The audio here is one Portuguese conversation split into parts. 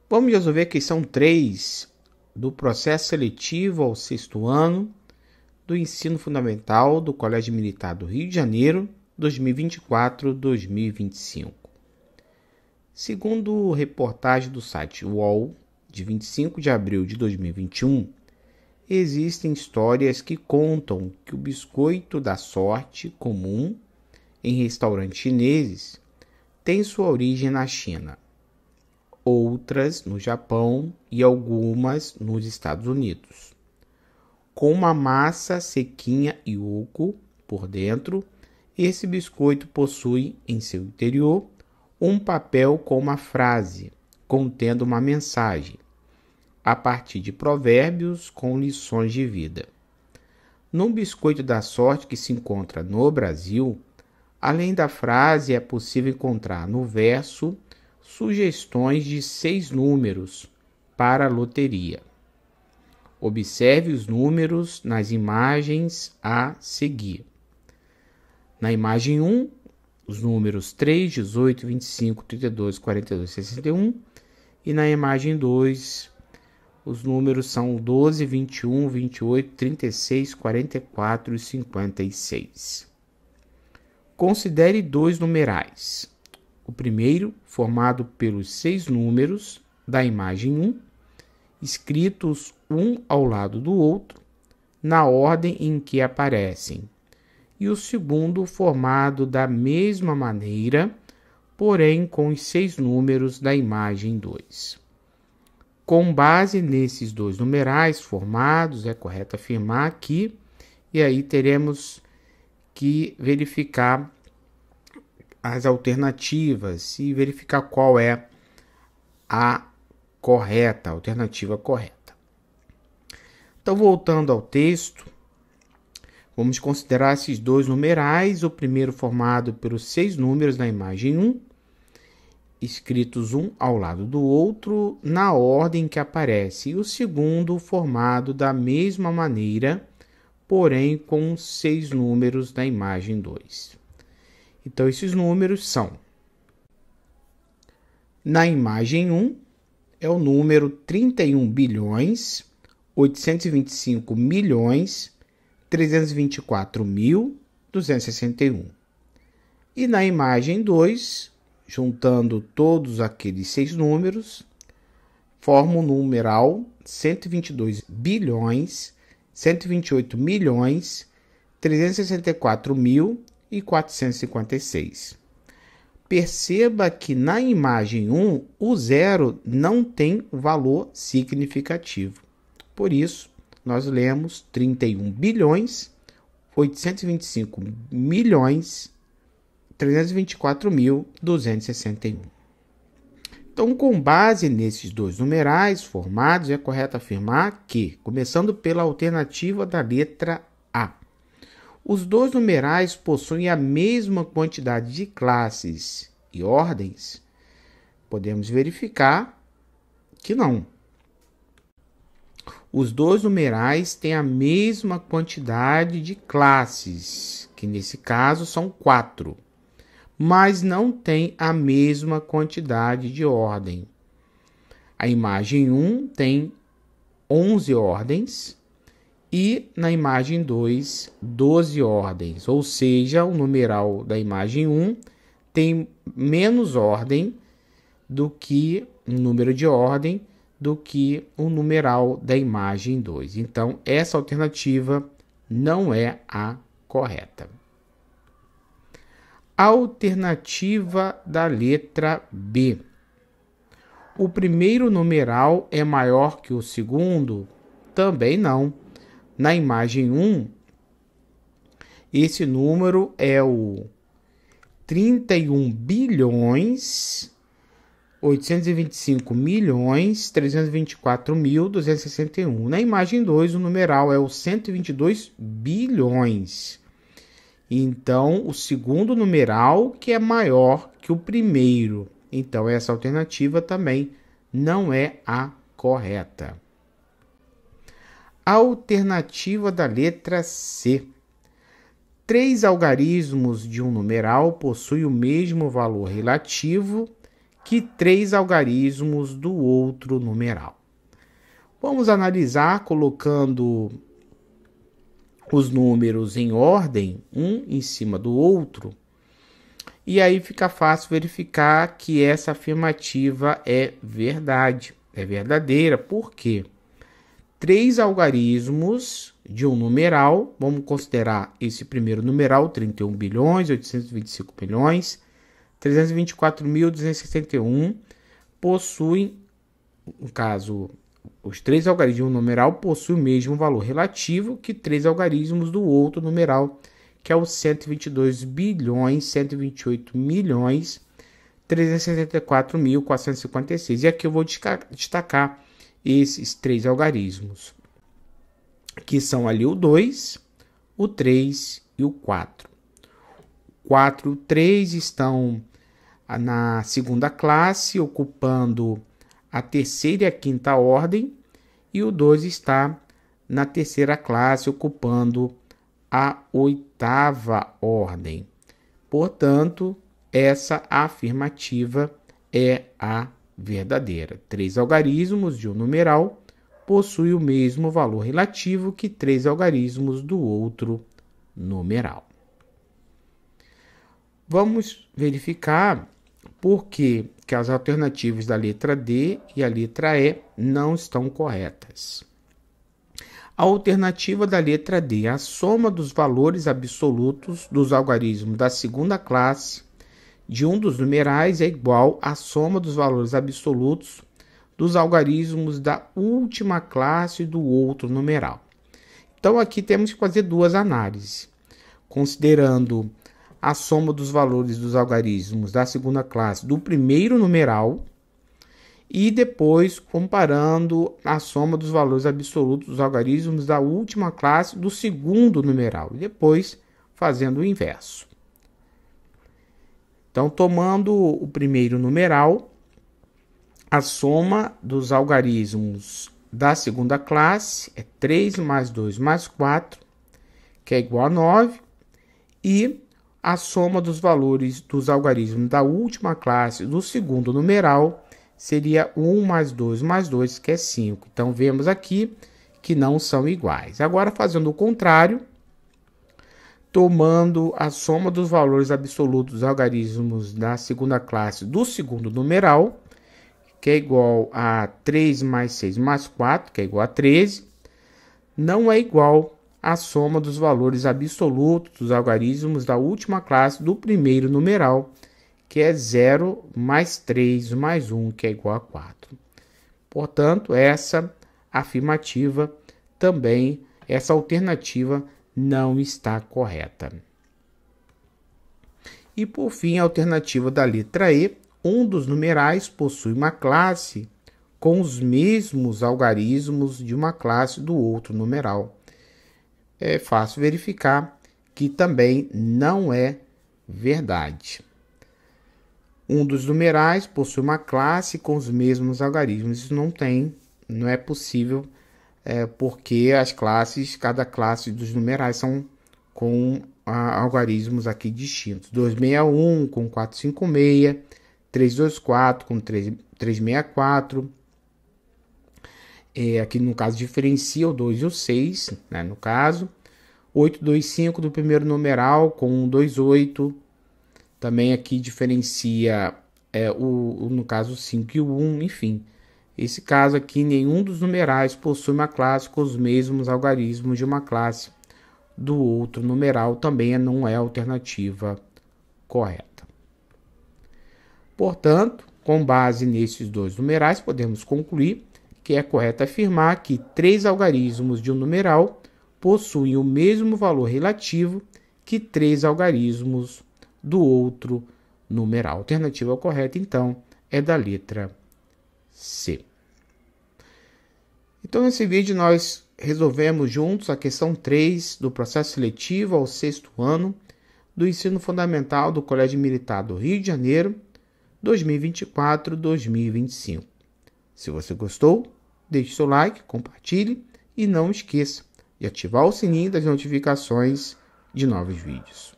Vamos resolver a questão 3 do processo seletivo ao 6º ano do ensino fundamental do Colégio Militar do Rio de Janeiro, 2024-2025. Segundo reportagem do site UOL, de 25 de abril de 2021, existem histórias que contam que o biscoito da sorte comum em restaurantes chineses tem sua origem na China, outras no Japão e algumas nos Estados Unidos. Com uma massa sequinha e oco por dentro, esse biscoito possui em seu interior um papel com uma frase contendo uma mensagem, a partir de provérbios com lições de vida. No biscoito da sorte que se encontra no Brasil, além da frase, é possível encontrar no verso sugestões de 6 números para a loteria. Observe os números nas imagens a seguir. Na imagem 1, os números 3, 18, 25, 32, 42, 61. E na imagem 2, os números são 12, 21, 28, 36, 44 e 56. Considere 2 numerais. O primeiro, formado pelos 6 números da imagem 1, escritos um ao lado do outro, na ordem em que aparecem. E o segundo, formado da mesma maneira, porém com os 6 números da imagem 2. Com base nesses 2 numerais formados, é correto afirmar aqui, e aí teremos que verificar as alternativas e verificar qual é a correta, a alternativa correta. Então, voltando ao texto, vamos considerar esses 2 numerais, o primeiro formado pelos 6 números da imagem 1, escritos um ao lado do outro, na ordem que aparece, e o segundo formado da mesma maneira, porém com 6 números da imagem 2. Então, esses números são: na imagem 1, é o número 31 bilhões, 825 milhões, 324.261. E na imagem 2, juntando todos aqueles 6 números, forma o numeral 122 bilhões, 128 milhões, 364.456. Perceba que na imagem 1, o 0 não tem valor significativo. Por isso, nós lemos 31 bilhões, 825 milhões, 324.261. Então, com base nesses 2 numerais formados, é correto afirmar que, começando pela alternativa da letra A, os 2 numerais possuem a mesma quantidade de classes e ordens. Podemos verificar que não. Os 2 numerais têm a mesma quantidade de classes, que nesse caso são 4. Mas não tem a mesma quantidade de ordem. A imagem 1 tem 11 ordens e na imagem 2, 12 ordens. Ou seja, o numeral da imagem 1 tem menos ordem do que o número de ordem do que o numeral da imagem 2. Então, essa alternativa não é a correta. Alternativa da letra B. O primeiro numeral é maior que o segundo? Também não. Na imagem 1, esse número é o 31 bilhões, 825 milhões, 324.261. Na imagem 2, o numeral é o 122 bilhões. Então, o segundo numeral que é maior que o primeiro. Então, essa alternativa também não é a correta. Alternativa da letra C. 3 algarismos de um numeral possuem o mesmo valor relativo que 3 algarismos do outro numeral. Vamos analisar colocando os números em ordem, um em cima do outro, e aí fica fácil verificar que essa afirmativa é verdade, é verdadeira. Por quê? 3 algarismos de um numeral, vamos considerar esse primeiro numeral, 31 bilhões, 825 milhões, 324.261, possuem, no caso, os 3 algarismos de um numeral possuem o mesmo valor relativo que 3 algarismos do outro numeral, que é o 122 bilhões, 128 milhões, 374.456. E aqui eu vou destacar esses 3 algarismos, que são ali o 2, o 3 e o 4. 4 e o 3 estão na segunda classe, ocupando a terceira e a quinta ordem, e o 2 está na terceira classe, ocupando a oitava ordem. Portanto, essa afirmativa é a verdadeira. 3 algarismos de um numeral possuem o mesmo valor relativo que 3 algarismos do outro numeral. Vamos verificar por que as alternativas da letra D e a letra E não estão corretas. A alternativa da letra D, a soma dos valores absolutos dos algarismos da segunda classe de um dos numerais é igual à soma dos valores absolutos dos algarismos da última classe do outro numeral. Então, aqui temos que fazer duas análises, considerando a soma dos valores dos algarismos da segunda classe do primeiro numeral e depois comparando a soma dos valores absolutos dos algarismos da última classe do segundo numeral, e depois fazendo o inverso. Então, tomando o primeiro numeral, a soma dos algarismos da segunda classe é 3 mais 2 mais 4, que é igual a 9, e a soma dos valores dos algarismos da última classe do segundo numeral seria 1 mais 2 mais 2, que é 5. Então, vemos aqui que não são iguais. Agora, fazendo o contrário, tomando a soma dos valores absolutos dos algarismos da segunda classe do segundo numeral, que é igual a 3 mais 6 mais 4, que é igual a 13, não é igual à soma dos valores absolutos dos algarismos da última classe do primeiro numeral, que é 0 mais 3 mais 1, que é igual a 4. Portanto, essa afirmativa também, essa alternativa não está correta. E por fim, a alternativa da letra E, um dos numerais possui uma classe com os mesmos algarismos de uma classe do outro numeral. É fácil verificar que também não é verdade. Um dos numerais possui uma classe com os mesmos algarismos. Isso não é possível, porque cada classe dos numerais são com algarismos aqui distintos. 261 com 456, 324 com 364. Aqui no caso diferencia o 2 e o 6, né, no caso. 825 do primeiro numeral com 128. Também aqui diferencia no caso o 5 e o 1, enfim. Esse caso aqui, nenhum dos numerais possui uma classe com os mesmos algarismos de uma classe do outro numeral, também não é a alternativa correta. Portanto, com base nesses dois numerais, podemos concluir que é correto afirmar que 3 algarismos de um numeral possuem o mesmo valor relativo que 3 algarismos do outro numeral. A alternativa correta, então, é da letra C. Então, nesse vídeo, nós resolvemos juntos a questão 3 do processo seletivo ao 6º ano do ensino fundamental do Colégio Militar do Rio de Janeiro, 2024-2025. Se você gostou, deixe seu like, compartilhe e não esqueça de ativar o sininho das notificações de novos vídeos.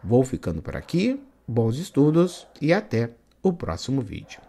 Vou ficando por aqui, bons estudos e até o próximo vídeo.